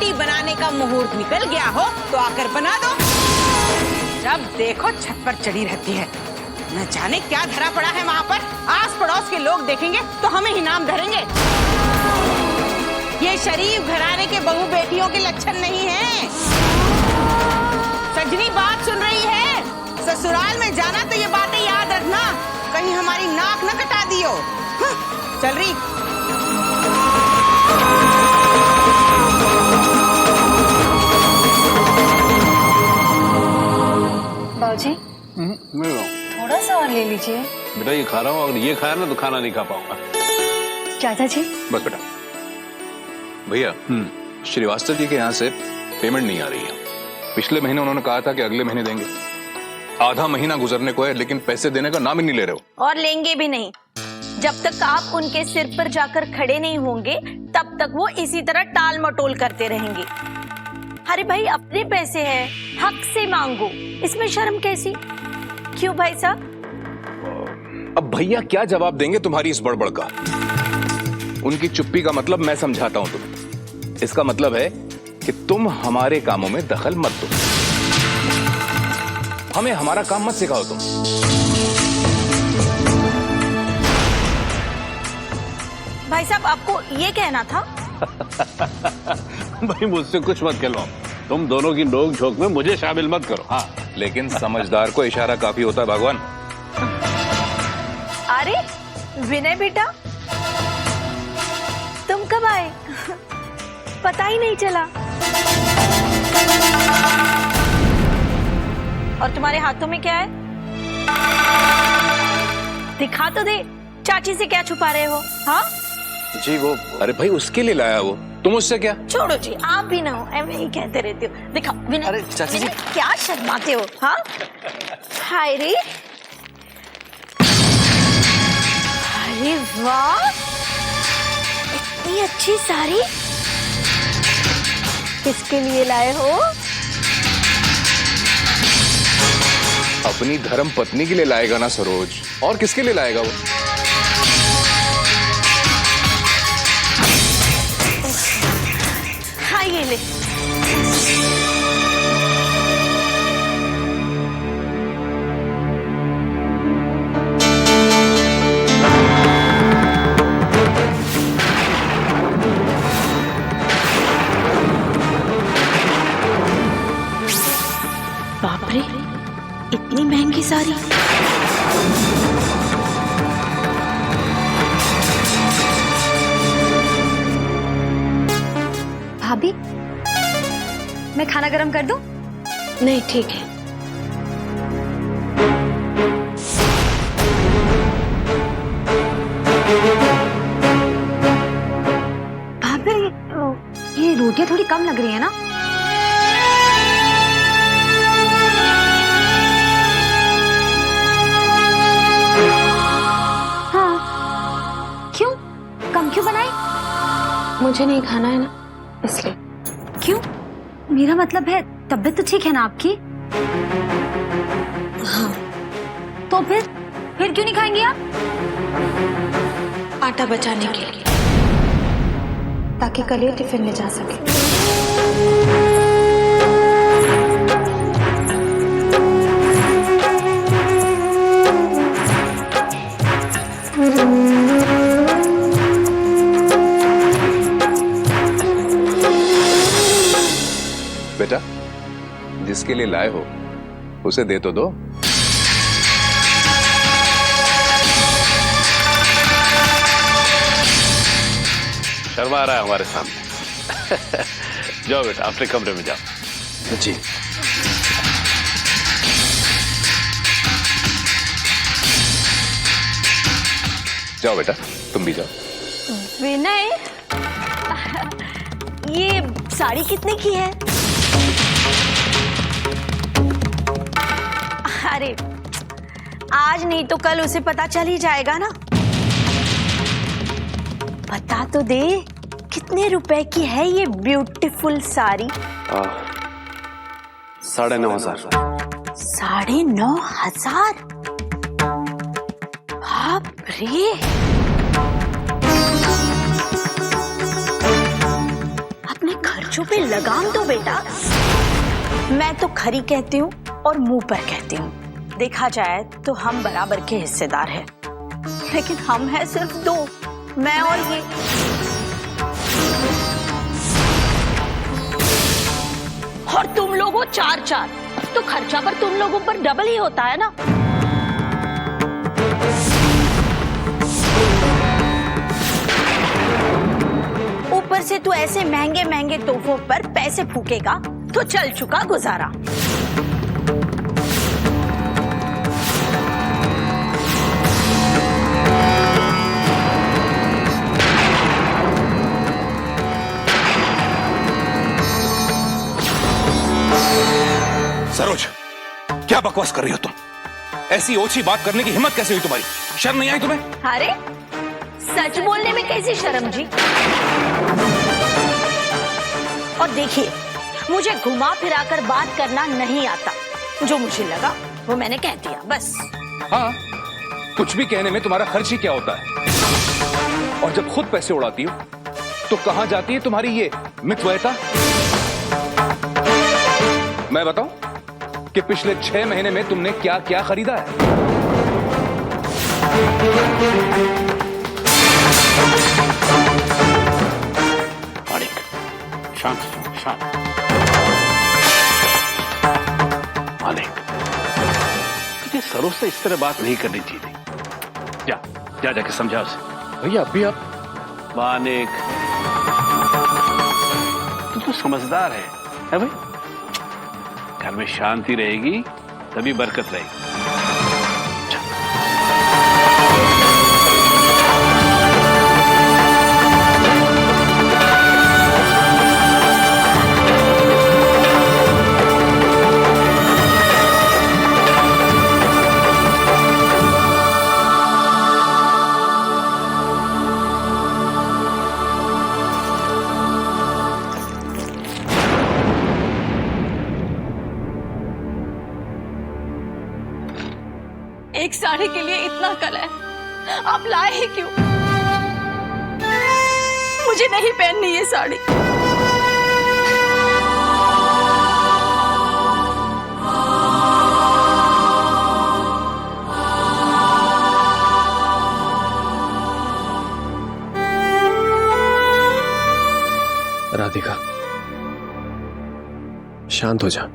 बेटी बनाने का मुहूर्त निकल गया हो तो आकर बना दो। जब देखो छत पर चढ़ी रहती है, न जाने क्या धरा पड़ा है वहाँ पर। आस पड़ोस के लोग देखेंगे तो हमें ही नाम धरेंगे। ये शरीफ घराने के बहू बेटियों के लक्षण नहीं है। सजनी बात सुन रही है? ससुराल में जाना तो ये बातें याद रखना, कहीं हमारी नाक न कटा दियो। चल रही। बाबूजी थोड़ा सा और ले लीजिए। बेटा ये खा रहा हूँ, अगर ये खाया ना तो खाना नहीं खा पाऊंगा। चाचा जी बस बेटा। भैया श्रीवास्तव जी के यहाँ से पेमेंट नहीं आ रही है। पिछले महीने उन्होंने कहा था कि अगले महीने देंगे। आधा महीना गुजरने को है लेकिन पैसे देने का नाम ही नहीं ले रहे हो। और लेंगे भी नहीं। जब तक आप उनके सिर पर जाकर खड़े नहीं होंगे तब तक वो इसी तरह टाल मटोल करते रहेंगे। अरे भाई अपने पैसे हैं, हक से मांगो, इसमें शर्म कैसी? क्यों भाई साहब? अब भैया क्या जवाब देंगे तुम्हारी इस बड़बड़ का? उनकी चुप्पी का मतलब मैं समझाता हूं तुम्हें। इसका मतलब है कि तुम हमारे कामों में दखल मत दो, हमें हमारा काम मत सिखाओ तुम। भाई साहब आपको ये कहना था? भाई मुझसे कुछ मत कहलवाओ, तुम दोनों की नोक झोंक में मुझे शामिल मत करो। हाँ लेकिन समझदार को इशारा काफी होता है भगवान। अरे विनय बेटा तुम कब आए? पता ही नहीं चला। और तुम्हारे हाथों में क्या है? दिखा तो दे, चाची से क्या छुपा रहे हो? हाँ जी वो, अरे भाई उसके लिए लाया वो, तुम उससे क्या? छोड़ो जी, आप भी ना हो, ऐसे ही कहते रहते हो। दिखाओ विनय। अरे चाची जी क्या शर्माते हो? हाँ हाय रे, अरे वाह इतनी अच्छी साड़ी किसके लिए लाए हो? अपनी धर्म पत्नी के लिए लाएगा ना सरोज, और किसके लिए लाएगा वो? हाँ ये ले। बाप रे इतनी महंगी साड़ी। भाभी मैं खाना गरम कर दूं? नहीं ठीक है। भाभी ये रोटियां थोड़ी कम लग रही है ना? हाँ क्यों कम क्यों बनाई? मुझे नहीं खाना है ना इसलिए। क्यों? मेरा मतलब है तबीयत तो ठीक है ना आपकी? हाँ तो फिर क्यों नहीं खाएंगी आप? आटा बचाने के लिए, ताकि कल ये टिफिन ले जा सके। बेटा जिसके लिए लाए हो उसे दे तो दो। शर्मा रहा है हमारे सामने। जाओ बेटा अपने कमरे में जाओ। जी जाओ बेटा तुम भी जाओ। विनय ये साड़ी कितने की है? अरे आज नहीं तो कल उसे पता चल ही जाएगा ना। बता तो दे कितने रुपए की है ये ब्यूटीफुल साड़ी? 9,500। 9,500? बाप रे, अपने खर्चों पे लगाम दो बेटा। मैं तो खरी कहती हूँ और मुंह पर कहती हूँ, देखा जाए तो हम बराबर के हिस्सेदार हैं, लेकिन हम हैं सिर्फ दो, मैं और ये। और तुम लोगों 4-4, तो खर्चा पर तुम लोगों पर डबल ही होता है ना। ऊपर से तू ऐसे महंगे महंगे तोहफों पर पैसे फूकेगा तो चल चुका गुजारा। सरोज, क्या बकवास कर रही हो तुम? ऐसी ओछी बात करने की हिम्मत कैसे हुई तुम्हारी? शर्म नहीं आई तुम्हें? अरे सच बोलने में कैसी शर्म जी। और देखिए, मुझे घुमा फिरा कर बात करना नहीं आता, जो मुझे लगा वो मैंने कह दिया बस। हाँ, कुछ भी कहने में तुम्हारा खर्च ही क्या होता है? और जब खुद पैसे उड़ाती हो तो कहां जाती है तुम्हारी ये मितव्ययता? मैं बताऊं कि पिछले 6 महीने में तुमने क्या क्या खरीदा है? मालिक, शांत शांत। मालिक, तुझे सरोज से इस तरह बात नहीं करनी चाहिए थी। जा जा जाके समझा उसे। भैया अभी आप। मालिक, तू तो समझदार है भाई? घर में शांति रहेगी तभी बरकत रहेगी। एक साड़ी के लिए इतना कलह आप लाए ही क्यों? मुझे नहीं पहननी ये साड़ी। राधिका, शांत हो जा।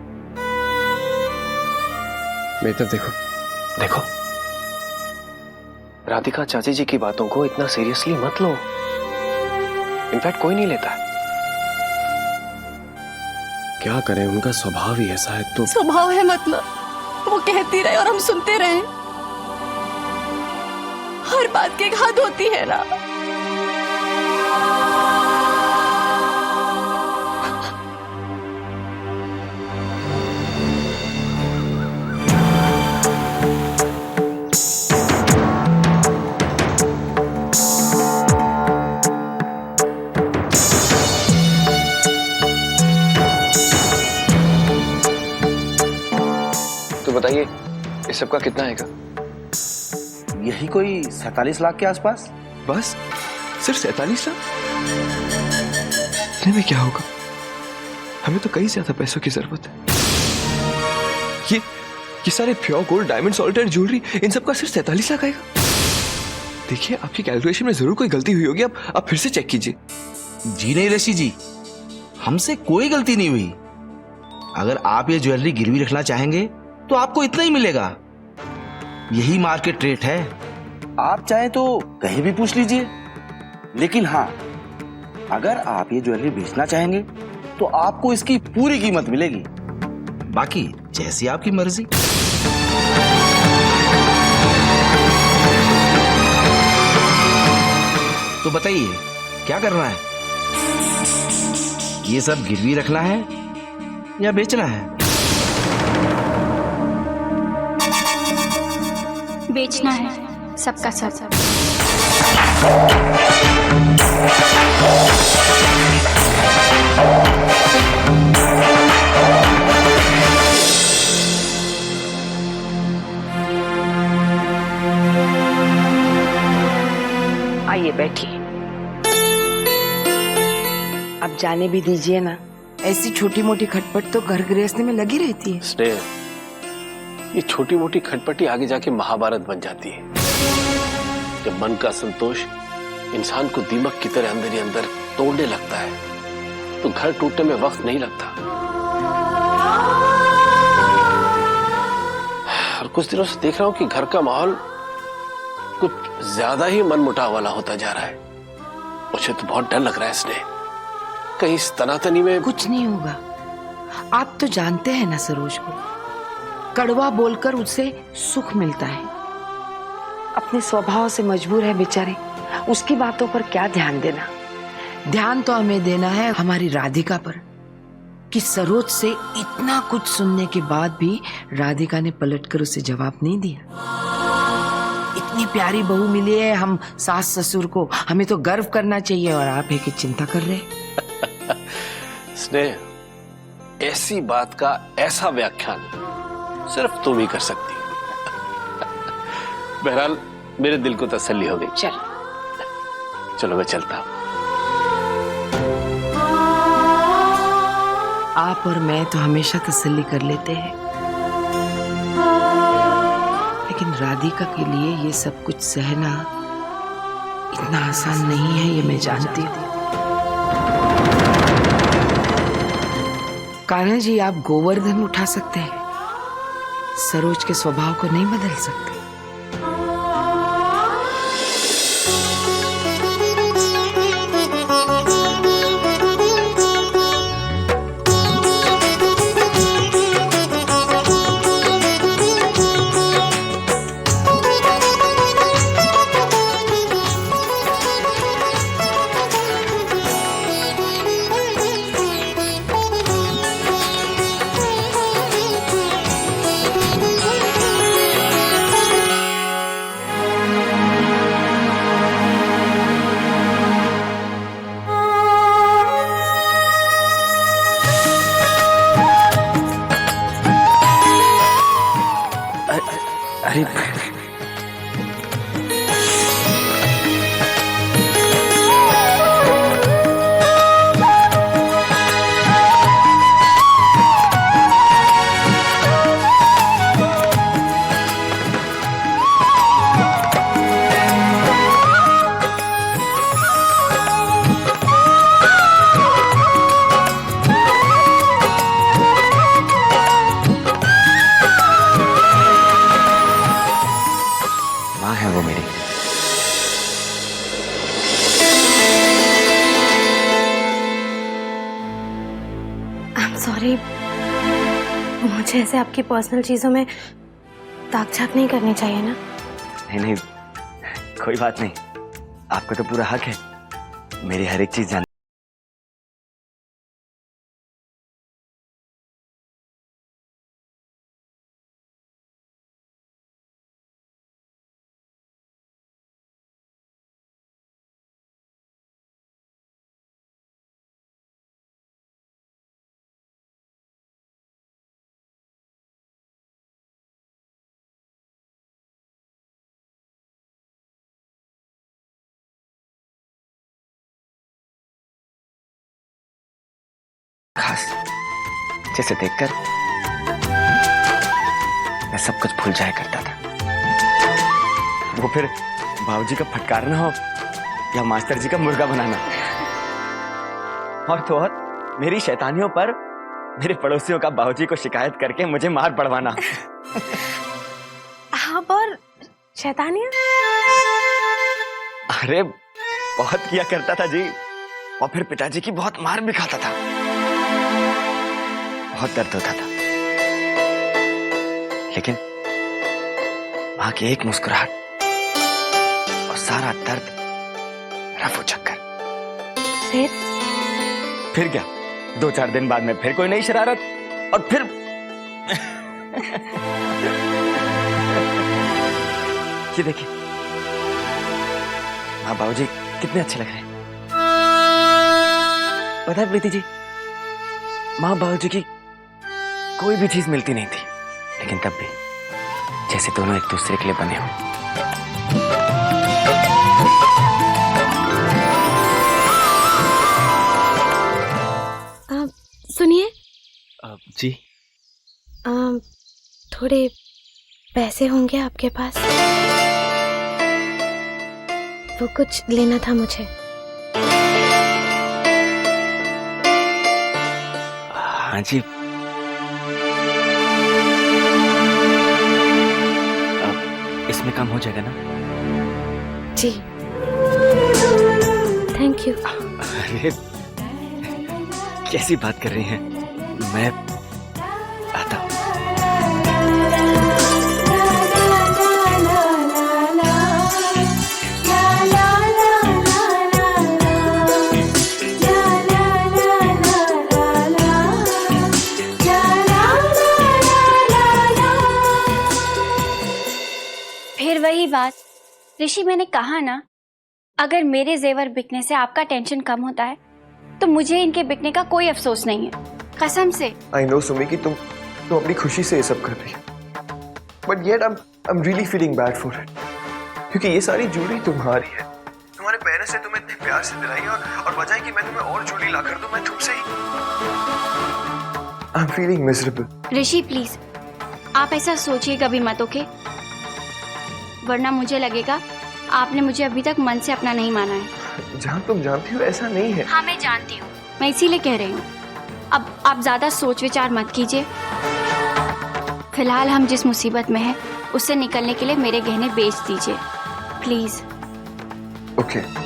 मेरी तरफ देखो। देखो, राधिका, चाची जी की बातों को इतना सीरियसली मत लो। इनफैक्ट कोई नहीं लेता है। क्या करें, उनका स्वभाव ही ऐसा है। तो स्वभाव है मतलब वो कहती रहे और हम सुनते रहे? हर बात की एक हद होती है ना। बताइए, इस सब का कितना आएगा? यही कोई 47 लाख के आसपास। बस सिर्फ 47 लाख? इतने में क्या होगा? हमें तो कई ज्यादा पैसों की जरूरत है। ये सारे pure gold, diamond, salted jewellery, इन सब का सिर्फ 47 लाख आएगा। देखिए, आपकी कैलकुलेशन में जरूर कोई गलती हुई होगी। आप फिर से चेक कीजिए। जी नहीं ऋषि जी, हमसे कोई गलती नहीं हुई। अगर आप ये ज्वेलरी गिरवी रखना चाहेंगे तो आपको इतना ही मिलेगा। यही मार्केट रेट है। आप चाहे तो कहीं भी पूछ लीजिए। लेकिन हाँ, अगर आप ये ज्वेलरी बेचना चाहेंगे तो आपको इसकी पूरी कीमत मिलेगी। बाकी जैसी आपकी मर्जी। तो बताइए, क्या करना है? ये सब गिरवी रखना है या बेचना है? बेचना है सबका सब। आइए बैठिए। अब जाने भी दीजिए ना। ऐसी छोटी मोटी खटपट तो घर गृहस्थी में लगी रहती है। स्नेह, ये छोटी मोटी खटपटी आगे जाके महाभारत बन जाती है। जब मन का संतोष इंसान को दीमक की तरह अंदर ही अंदर तोड़ने लगता है तो घर टूटने में वक्त नहीं लगता। और कुछ दिनों से देख रहा हूं कि घर का माहौल कुछ ज्यादा ही मनमुटाव वाला होता जा रहा है। मुझे तो बहुत डर लग रहा है स्नेह, कहीं इस तनातनी में कुछ नहीं होगा। आप तो जानते हैं ना सरोज को, कड़वा बोलकर उसे सुख मिलता है। अपने स्वभाव से मजबूर है बेचारे, उसकी बातों पर क्या ध्यान देना। ध्यान तो हमें देना है हमारी राधिका पर, कि सरोज से इतना कुछ सुनने के बाद भी राधिका ने पलटकर उसे जवाब नहीं दिया। इतनी प्यारी बहू मिली है हम सास ससुर को, हमें तो गर्व करना चाहिए, और आप है कि चिंता कर रहे। स्नेह, ऐसी बात का ऐसा व्याख्यान सिर्फ तुम ही कर सकती हो। बहरहाल मेरे दिल को तसल्ली हो गई। चलो मैं चलता हूं। आप और मैं तो हमेशा तसल्ली कर लेते हैं, लेकिन राधिका के लिए ये सब कुछ सहना इतना आसान नहीं है, ये मैं जानती हूँ। कान्हा जी, आप गोवर्धन उठा सकते हैं, सरोज के स्वभाव को नहीं बदल सकते। सॉरी, मुझे ऐसे आपकी पर्सनल चीजों में ताक झाक नहीं करनी चाहिए ना। नहीं नहीं, कोई बात नहीं, आपको तो पूरा हक है मेरी हर एक चीज जानने। खास जैसे देखकर मैं सब कुछ भूल जाया करता था। वो फिर बाबूजी का फटकारना हो या मास्टर जी का मुर्गा बनाना, और तो और मेरी शैतानियों पर मेरे पड़ोसियों का बाबूजी को शिकायत करके मुझे मार पड़वाना। आप और शैतानियां? अरे बहुत किया करता था जी, और फिर पिताजी की बहुत मार भी खाता था, बहुत दर्द होता था, लेकिन मां की एक मुस्कुराहट और सारा दर्द रफू चक्कर। फिर क्या, 2-4 दिन बाद में फिर कोई नई शरारत, और फिर ये देखिए मां बाबूजी कितने अच्छे लग रहे हैं। पता है प्रीति जी, मां बाबूजी की कोई भी चीज मिलती नहीं थी, लेकिन तब भी जैसे दोनों एक दूसरे के लिए बने हो। सुनिए, जी थोड़े पैसे होंगे आपके पास? वो कुछ लेना था मुझे। हाँ जी, इसमें कम हो जाएगा ना? जी, थैंक यू। अरे कैसी बात कर रही हैं? मैं आता हूँ। फिर वही बात ऋषि, मैंने कहा ना, अगर मेरे जेवर बिकने से आपका टेंशन कम होता है तो मुझे इनके बिकने का कोई अफसोस नहीं है, कसम से। आई नो सुमी कि तुम अपनी खुशी से ये सब कर रही हो, but yet I am really feeling bad for it, क्योंकि ये सारी ज्वेलरी तुम्हारी है, तुम्हारे पेरेंट्स ने तुम्हें इतने प्यार से दिलाई और बजाय कि मैं तुम्हें और ज्वेलरी ला कर दूं, मैं तुमसे ही I am feeling miserable. Rishi please, आप ऐसा सोचिए कभी मत, ओके? वरना मुझे लगेगा आपने मुझे अभी तक मन से अपना नहीं माना है। जहाँ तुम जानती हो ऐसा नहीं है। हाँ मैं जानती हूँ, मैं इसीलिए कह रही हूँ। अब आप ज्यादा सोच विचार मत कीजिए। फिलहाल हम जिस मुसीबत में हैं उससे निकलने के लिए मेरे गहने बेच दीजिए प्लीज। ओके।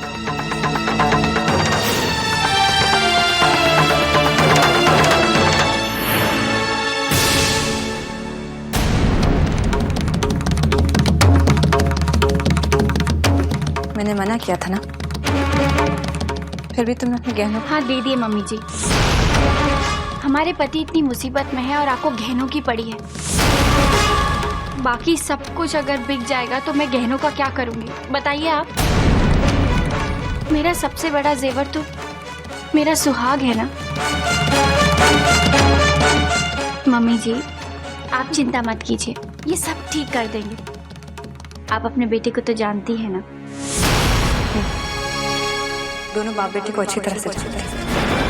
मैंने मना किया था ना, फिर भी तुमने अपने गहनों। हाँ दे दिए मम्मी जी। हमारे पति इतनी मुसीबत में है और आपको गहनों की पड़ी है। बाकी सब कुछ अगर बिक जाएगा तो मैं गहनों का क्या करूंगी बताइए आप? मेरा सबसे बड़ा जेवर तो मेरा सुहाग है ना। मम्मी जी आप चिंता मत कीजिए, ये सब ठीक कर देंगे। आप अपने बेटे को तो जानती है ना। दोनों बाप बेटी को अच्छी तरह से जानते हैं।